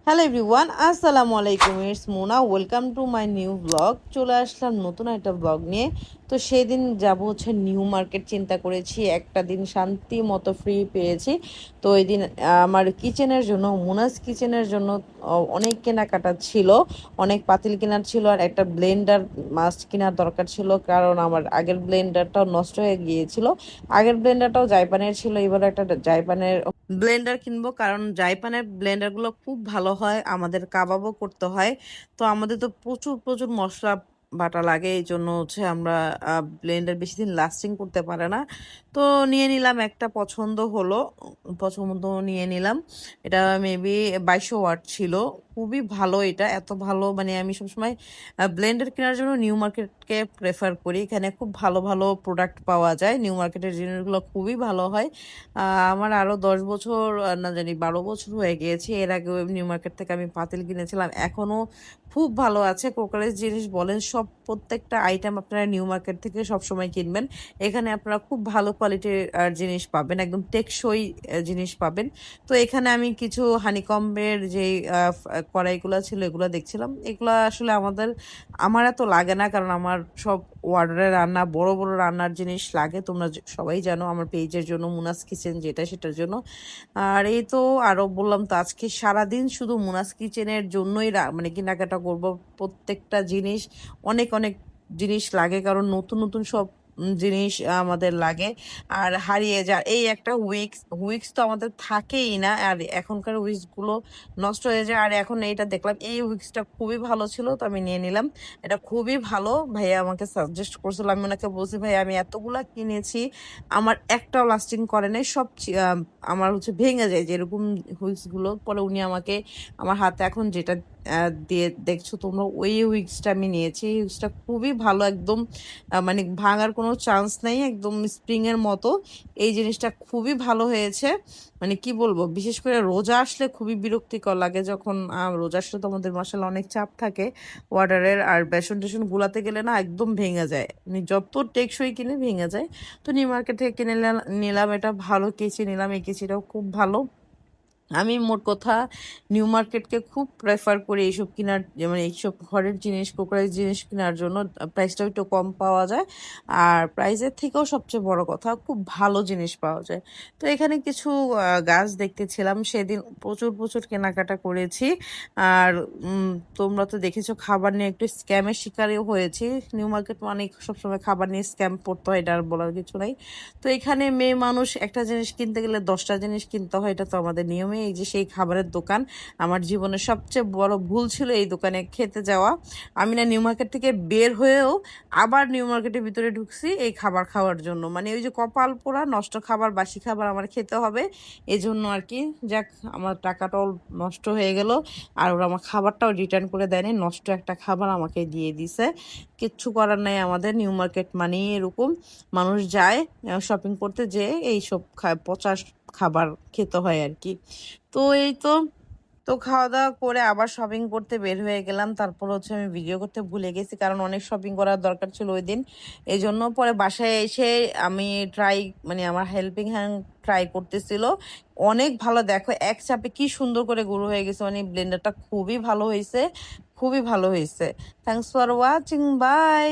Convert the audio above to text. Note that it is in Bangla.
হ্যালো এভরিওয়ান, আসসালামু আলাইকুম। It's Mona, welcome to my new blog. চলে আসলাম নতুন একটা ব্লগ নিয়ে। তো সেই দিন যাব হচ্ছে নিউ মার্কেট, চিন্তা করেছি একটা দিন শান্তি মতো ফ্রি পেয়েছি। তো ওই দিন আমার কিচেনের জন্য, মোনাস কিচেনের জন্য অনেক কেনাকাটা ছিল, অনেক পাতিল কেনার ছিল, আর একটা ব্লেন্ডার মাস্ট কেনার দরকার ছিল, কারণ আমার আগের ব্লেন্ডারটাও নষ্ট হয়ে গিয়েছিল। আগের ব্লেন্ডারটাও জাইপানের ছিল, এবার একটা জাইপানের ব্লেন্ডার কিনবো, কারণ জাইপানের ব্লেন্ডারগুলো খুব ভালো হয়, আমাদের কাবাবও করতে হয়। তো আমাদের তো প্রচুর প্রচুর মশলা বাটা লাগে, এই জন্য হচ্ছে আমরা ব্লেন্ডার বেশি দিন লাস্টিং করতে পারে না। তো নিয়ে নিলাম, একটা পছন্দ হলো, পছন্দ নিয়ে নিলাম। এটা মেবি 2200 ওয়াট ছিল, খুবই ভালো। এটা এত ভালো, মানে আমি সবসময় ব্লেন্ডার কেনার জন্য নিউ মার্কেটকে প্রেফার করি। এখানে খুব ভালো ভালো প্রোডাক্ট পাওয়া যায়, নিউ মার্কেটের জিনিসগুলো খুবই ভালো হয়। আমার আরো 10 বছর, না জানি 12 বছর হয়ে গিয়েছে, এর আগে নিউ মার্কেট থেকে আমি পাতিল কিনেছিলাম, এখনো খুব ভালো আছে। ক্রোকারিজ জিনিস বলেন, সব প্রত্যেকটা আইটেম আপনারা নিউ মার্কেট থেকে সবসময় কিনবেন। এখানে আপনারা খুব ভালো কোয়ালিটির জিনিস পাবেন, একদম টেকসই জিনিস পাবেন। তো এখানে আমি কিছু হানিকম্বের যে কড়াইগুলো ছিল এগুলো দেখছিলাম। এগুলো আসলে আমার এত লাগে না, কারণ আমার সব অর্ডারে রান্না, বড় বড় রান্নার জিনিস লাগে। তোমরা সবাই জানো আমার পেজের জন্য, মুনাস কিচেন যেটা, সেটার জন্য। আর এই তো, আরো বললাম তো, আজকে সারাদিন শুধু মুনাস কিচেনের জন্যই মানে কেনাকাটা করব। প্রত্যেকটা জিনিস, অনেক অনেক জিনিস লাগে, কারণ নতুন নতুন সব জিনিস আমাদের লাগে। আর হারিয়ে যায় এই একটা উইক্স, উইক্স তো আমাদের থাকেই না, আর এখনকার উইক্স গুলো নষ্ট হয়ে যায়। আর এখন এইটা দেখলাম, এই উইক্সটা খুবই ভালো ছিল, তো আমি নিয়ে নিলাম। এটা খুবই ভালো, ভাইয়া আমাকে সাজেস্ট করছিল। আমি ওনাকে বলছি, ভাই আমি এতগুলা কিনেছি, আমার একটাও লাস্টিং করে নাই, সব আমার হচ্ছে ভেঙে যায় যেরকম হুইক্স গুলো। পরে উনি আমাকে, আমার হাতে এখন যেটা দিয়ে দেখছো তোমরা, ওই হুইক্সটা আমি নিয়েছি। এই হুইক্সটা খুবই ভালো, একদম মানে ভাঙার কোনো চান্স নেই, একদম স্প্রিং এর মতো। এই জিনিসটা খুবই ভালো হয়েছে। মানে কি বলবো, বিশেষ করে রোজা আসলে খুবই বিরক্তিকর লাগে, যখন রোজা আসলে তো আমাদের মাসাল্লাহ অনেক চাপ থাকে ওয়াটারের, আর বেসন টেসন গুলাতে গেলে না একদম ভেঙে যায়, মানে যত টেকসই কিনে ভেঙে যায়। তো নিউ মার্কেট থেকে কিনে নিলাম, এটা ভালো কেচি নিলাম, এই কেচিটাও খুব ভালো। আমি মোট কথা নিউ মার্কেটকে খুব প্রেফার করি এইসব কেনার, যেমন এইসব ঘরের জিনিস, কুকারের জিনিস কেনার জন্য। প্রাইসটাও একটু কম পাওয়া যায়, আর প্রাইসের থেকেও সবচেয়ে বড় কথা, খুব ভালো জিনিস পাওয়া যায়। তো এখানে কিছু গাছ দেখতেছিলাম, সেদিন প্রচুর প্রচুর কেনাকাটা করেছি। আর তোমরা তো দেখেছো খাবার নিয়ে একটু স্ক্যামের শিকারও হয়েছি। নিউ মার্কেট মানে সবসময় খাবার নিয়ে স্ক্যাম করতে হয়, এটা আর বলার কিছু নাই। তো এখানে মেয়ে মানুষ একটা জিনিস কিনতে গেলে 10টা জিনিস কিনতে হয়, এটা তো আমাদের নিয়মে। এই যে সেই খাবারের দোকান, আমার জীবনের সবচেয়ে বড় ভুল ছিল এই দোকানে খেতে যাওয়া। আমি না নিউ মার্কেট থেকে বের হয়েও আবার নিউ মার্কেটের ভিতরে ঢুকছি এই খাবার খাওয়ার জন্য, মানে ওই যে কপাল পোড়া, নষ্ট খাবার, বাসি খাবার আমার খেতে হবে, এই জন্য আর কি। যাক, আমার টাকাটাও নষ্ট হয়ে গেল, আর ওরা আমার খাবারটাও রিটার্ন করে দেয়নি, নষ্ট একটা খাবার আমাকে দিয়ে দিছে। কিচ্ছু করার নাই, আমাদের নিউ মার্কেট মানে এরকম। মানুষ যায় শপিং করতে, যে এইসব পচা খাবার খেতে হয় আর কি। তো এই তো, তো খাওয়া দাওয়া করে আবার শপিং করতে বের হয়ে গেলাম। তারপর হচ্ছে আমি ভিডিও করতে ভুলে গেছি, কারণ অনেক শপিং করার দরকার ছিল ওই দিন। এই জন্য পরে বাসায় এসে আমি মানে আমার হেল্পিং হ্যান্ড ট্রাই করতেছিল, অনেক ভালো। দেখো এক চাপে কি সুন্দর করে গুঁড়ো হয়ে গেছে, মানে ব্লেন্ডারটা খুবই ভালো হয়েছে, খুবই ভালো হয়েছে। Thanks for watching, by.